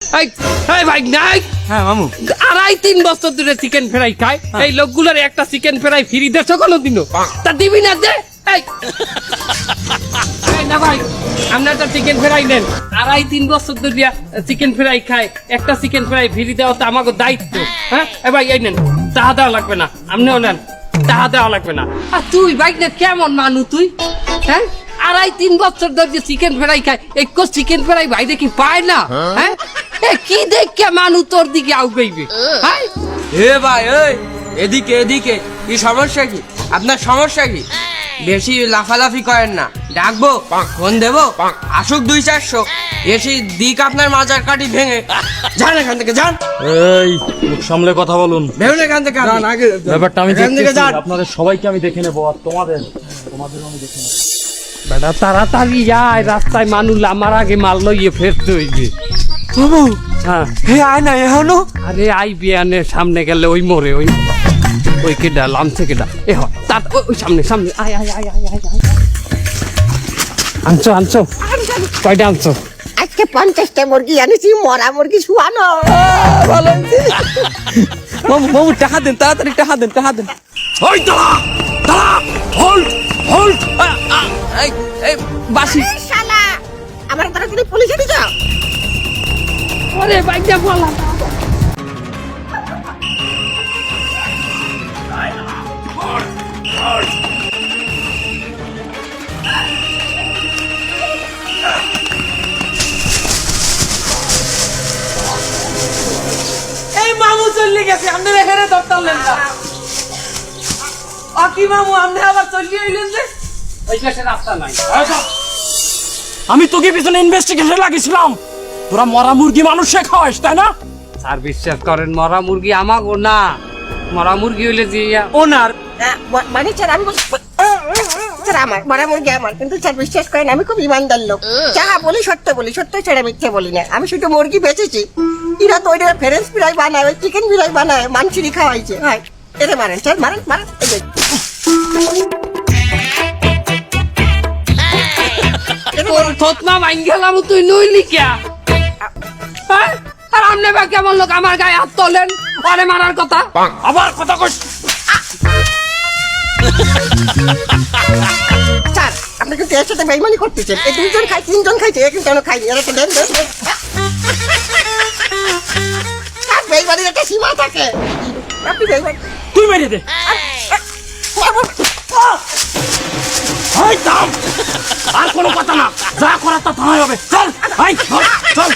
ভাই নাই। হ্যাঁ মামু, 2.5-3 বছর ধরে চিকেন ফ্রাই খায়, এই লোকগুলোর একটা চিকেন ফ্রাই ফ্রি দেছো কোনোদিনও? তা দিবি না দে। না ভাই, আপনার একটা চিকেন ফ্রাই নেন, 2.5-3 বছর ধরে চিকেন ফ্রাই খায়, একটা চিকেন ফ্রাই ফ্রি দেওয়া তো আমাকে দায়িত্ব। হ্যাঁ ভাই, এই নেন, টাকা দেওয়া লাগবে না, আপনিও নেন, টাকা দেওয়া লাগবে না। আর তুই ভাই না কেমন মানু তুই? হ্যাঁ, 2.5-3 বছর ধরে চিকেন ফ্রাই খায়, একটু চিকেন ফ্রাই ভাই দেখি পায় না? হ্যাঁ, কি দেখে মানু তোর দিকে আউগাইবে? হ্যাঁ এ ভাই এই এদিকে এদিকে, কি সমস্যা কি? আপনার সমস্যা কি? বেশি লাফালাফি করেন না, ডাকবো, ফোন দেবো, আসুক 200-400, এসে দিক আপনার মাজার কাটি ভেঙে। যান এখান থেকে, যান। এই মুখ সামলে কথা বলুন। বেরোন এখান থেকে আপনি। ব্যাপারটা আমি এখান থেকে দেখতেছি, যান। আপনাদের সবাইকে আমি দেখে নেবো, আর তোমাদের আমি দেখে নেবো। বেটা তাড়াতাড়ি আয়, রাস্তায় মানুষ আমার আগে মাল লইয়ে ফেরতে হইবে। বাবু, হ্যাঁ, হে আয় না এখনো। আরে আই বিয়ানের সামনে গেলে ওই মোড়ে ওই কেডা লামছে কেডা এ হয় তার ওই সামনে সামনে আয় আয় আয় আয় আয় আয়। আনছো কয়টা আনছো? আজকে 50টা মুরগি আনেছি, মরা মুরগি শুয়ানো। ভালো মামু, মামু টাকা দেন, তাড়াতাড়ি টাকা দেন, টাকা দেন। ওই দাঁড়া দাঁড়া, হোল্ড হোল্ড। এই বাসি। এই শালা, আমার তাড়াতাড়ি পুলিশে দিয়ে যাও। আরে বাইকটা বলা এই মামু চলে গেছে, আপনি এখানে ধরতালেন না। আকি মামু, আপনি আবার চলে এলেন যে? ওই পাশে রাস্তা নাই। আমি তোকে পিছনে ইনভেস্টিগেশন লাগিয়েছিলাম, তোরা মরা মুরগি মানুষে খাওয়াস তাই না? স্যার বিশ্বাস করেন, মরা মুরগি আমাগো না, মরা মুরগি হইলে যে ওনার মানে স্যার আমি স্যার আমার মরা মুরগি আমার, কিন্তু স্যার বিশ্বাস করেন আমি খুব ইমানদার লোক। যাহা বলি সত্য বলি, সত্য ছাড়া মিথ্যে বলি না। আমি শুধু মুরগি বেচেছি, এরা তো ওইটা ফ্রেঞ্চ ফ্রাই বানায়, ওই চিকেন ফ্রাই বানায়, মাংসিরি খাওয়াইছে। হয় এটা মারেন স্যার, মারেন মারেন। এই যে। তোর থতমা মাইন গেলাম, তুই নইলি কিয়া? হ্যাঁ, আর আমনে বা কেমন লোক আমার গায়ে হাত তোলেন, পরে মারার কথা। আবার কথা কইস। স্যার আপনি কিন্তু এর সাথে বেইমানি করতেছেন। এই 2 জন খাই, 3 জন খাইছে, এ কিন্তু খাইনি। এরা তো দেন দেন দেন। স্যার বেইমানির একটা সীমা থাকে। আপনি বেইমানি তুই মেরে দে। হাই থাম, আর কোনো কথা না, যা করার তা থানায় হবে। চল, হাই চল চল।